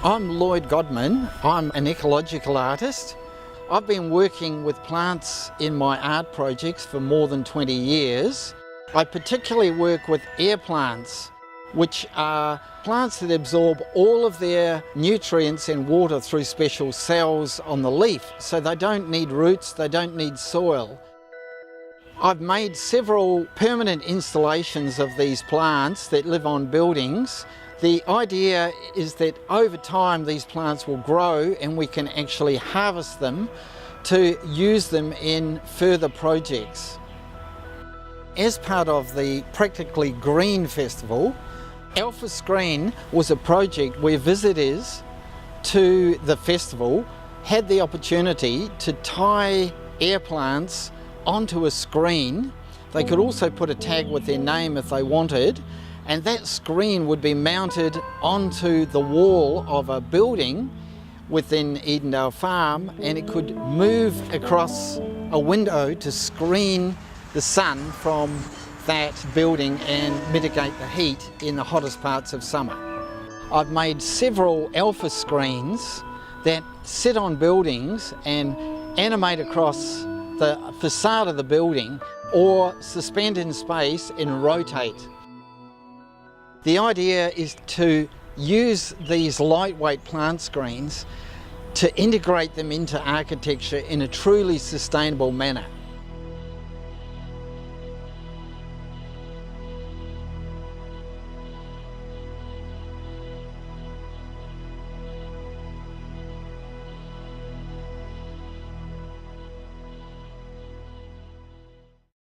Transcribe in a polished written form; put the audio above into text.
I'm Lloyd Godman. I'm an ecological artist. I've been working with plants in my art projects for more than 20 years. I particularly work with air plants, which are plants that absorb all of their nutrients and water through special cells on the leaf, so they don't need roots, they don't need soil. I've made several permanent installations of these plants that live on buildings. The idea is that over time these plants will grow and we can actually harvest them to use them in further projects. As part of the Practically Green Festival, Alpha Screen was a project where visitors to the festival had the opportunity to tie air plants onto a screen. They could also put a tag with their name if they wanted, and that screen would be mounted onto the wall of a building within Edendale Farm, and it could move across a window to screen the sun from that building and mitigate the heat in the hottest parts of summer. I've made several alpha screens that sit on buildings and animate across the facade of the building or suspend in space and rotate. The idea is to use these lightweight plant screens to integrate them into architecture in a truly sustainable manner.